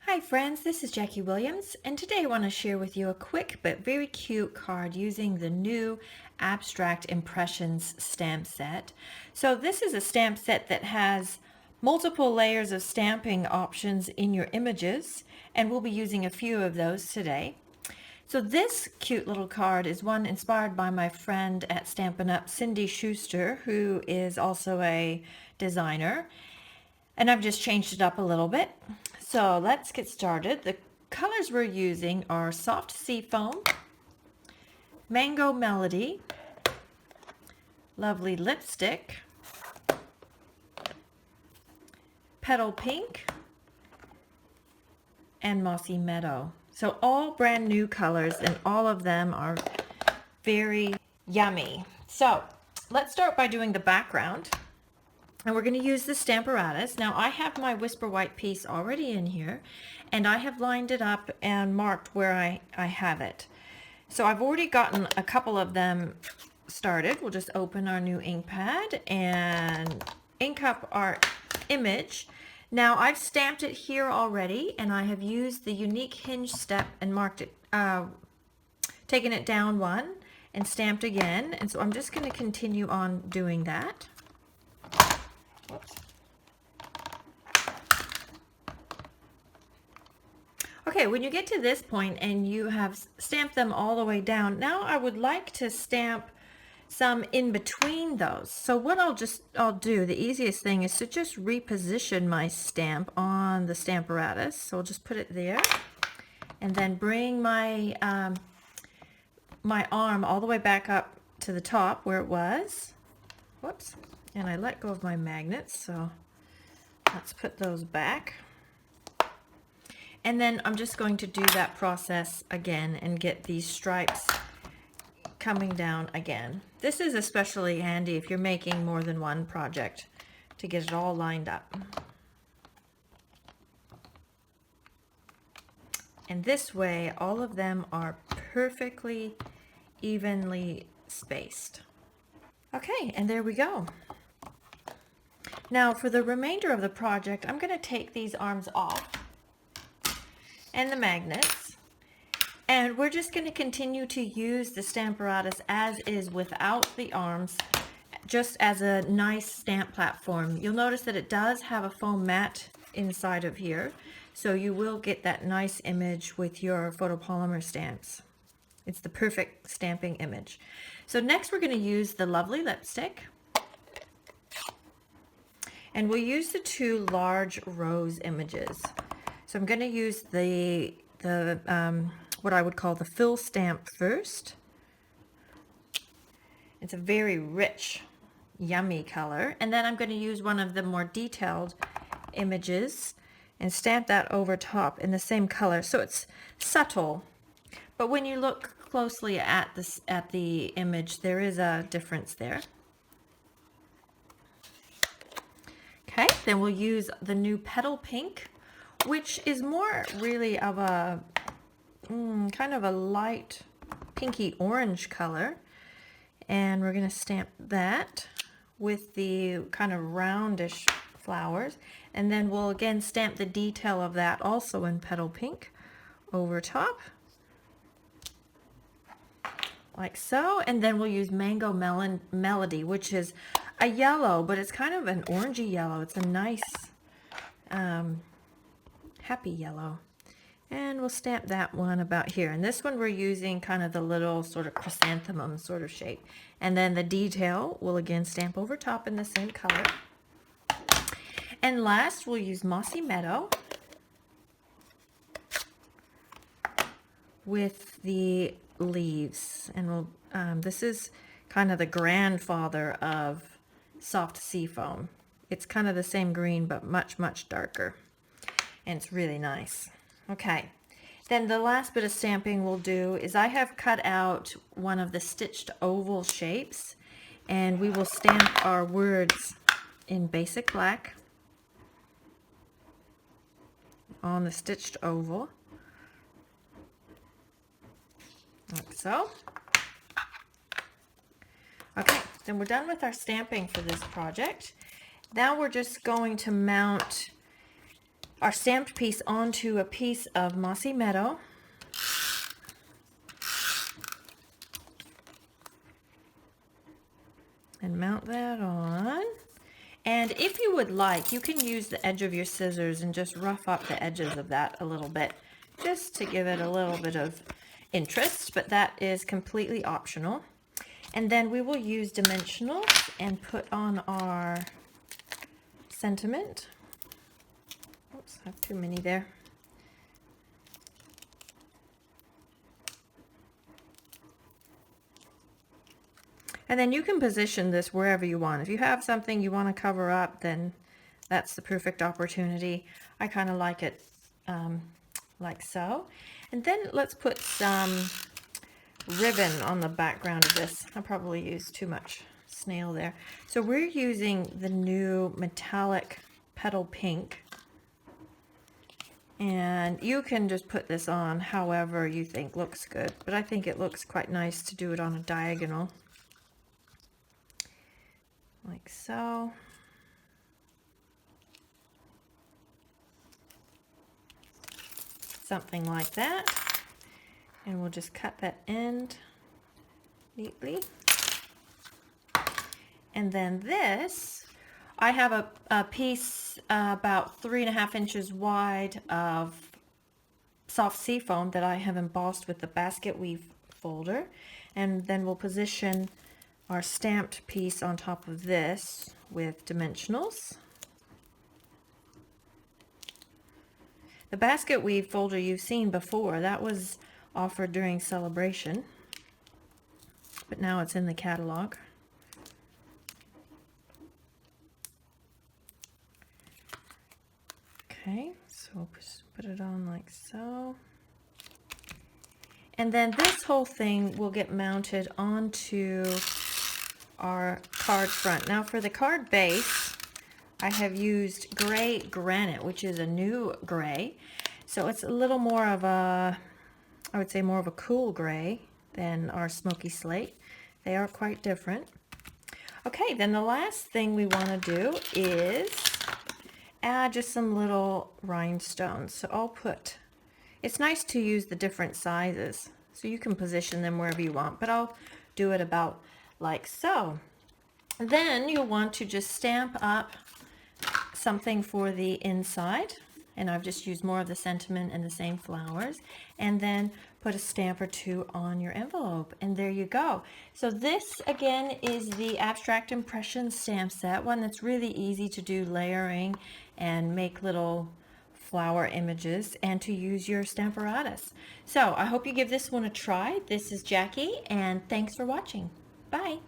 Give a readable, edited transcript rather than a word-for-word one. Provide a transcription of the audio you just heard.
Hi friends, this is Jackie Williams, and today I want to share with you a quick but very cute card using the new Abstract Impressions stamp set. So this is a stamp set that has multiple layers of stamping options in your images, and we'll be using a few of those today. So this cute little card is one inspired by my friend at Stampin Up, Cindy Schuster, who is also a designer. And I've just changed it up a little bit. So let's get started. The colors we're using are Soft Seafoam, Mango Melody, Lovely Lipstick, Petal Pink, and Mossy Meadow. So all brand new colors, and all of them are very yummy. So let's start by doing the background. And we're going to use the Stamparatus. Now I have my Whisper White piece already in here, and I have lined it up and marked where I have it. So I've already gotten a couple of them started. We'll just open our new ink pad and ink up our image. Now I've stamped it here already, and I have used the unique hinge step and marked it, taken it down one and stamped again. And so I'm just going to continue on doing that. Whoops. Okay, when you get to this point and you have stamped them all the way down, now I would like to stamp some in between those. So what I'll do, the easiest thing is to just reposition my stamp on the Stamparatus. So I'll just put it there and then bring my my arm all the way back up to the top where it was. Whoops. And I let go of my magnets, so let's put those back. And then I'm just going to do that process again and get these stripes coming down again. This is especially handy if you're making more than one project to get it all lined up. And this way, all of them are perfectly evenly spaced. Okay, and there we go. Now for the remainder of the project, I'm going to take these arms off and the magnets, and we're just going to continue to use the Stamparatus as is without the arms, just as a nice stamp platform. You'll notice that it does have a foam mat inside of here, so you will get that nice image with your photopolymer stamps. It's the perfect stamping image. So next we're going to use the Lovely Lipstick. And we'll use the two large rose images. So I'm going to use the what I would call the fill stamp first. It's a very rich, yummy color. And then I'm going to use one of the more detailed images and stamp that over top in the same color. So it's subtle, but when you look closely at the image, there is a difference there. Okay, then we'll use the new Petal Pink, which is more really of a kind of a light pinky orange color. And we're going to stamp that with the kind of roundish flowers. And then we'll again stamp the detail of that also in Petal Pink over top. Like so. And then we'll use Mango Melody, which is a yellow, but it's kind of an orangey yellow. It's a nice happy yellow. And we'll stamp that one about here. And this one we're using kind of the little sort of chrysanthemum sort of shape. And then the detail will again stamp over top in the same color. And last we'll use Mossy Meadow with the leaves. And we'll this is kind of the grandfather of Soft Seafoam. It's kind of the same green, but much darker. And it's really nice. Okay, then the last bit of stamping we'll do is I have cut out one of the stitched oval shapes, and we will stamp our words in basic black on the stitched oval, like so. Okay, then we're done with our stamping for this project. Now we're just going to mount our stamped piece onto a piece of Mossy Meadow. And mount that on. And if you would like, you can use the edge of your scissors and just rough up the edges of that a little bit, just to give it a little bit of interest, but that is completely optional. And then we will use dimensionals and put on our sentiment. Oops, I have too many there. And then you can position this wherever you want. If you have something you want to cover up, then that's the perfect opportunity. I kind of like it like so. And then let's put some ribbon on the background of this. I probably used too much snail there. So we're using the new metallic petal pink. And you can just put this on however you think looks good. But I think it looks quite nice to do it on a diagonal. Like so. Something like that. And we'll just cut that end neatly. And then this, I have a piece about 3.5 inches wide of soft seafoam that I have embossed with the basket weave folder. And then we'll position our stamped piece on top of this with dimensionals. The basket weave folder you've seen before, that was offered during celebration, but now it's in the catalog. Okay, so we'll put it on like so. And then this whole thing will get mounted onto our card front. Now for the card base, I have used gray granite, which is a new gray. So it's a little more of a, I would say more of a cool gray than our smoky slate. They are quite different. Okay, then the last thing we want to do is add just some little rhinestones. So I'll put, it's nice to use the different sizes, so you can position them wherever you want, but I'll do it about like so. Then you'll want to just stamp up something for the inside, and I've just used more of the sentiment and the same flowers, and then put a stamp or two on your envelope, and there you go. So this again is the Abstract Impression stamp set, one that's really easy to do layering and make little flower images and to use your Stamparatus. So I hope you give this one a try. This is Jackie, and thanks for watching. Bye.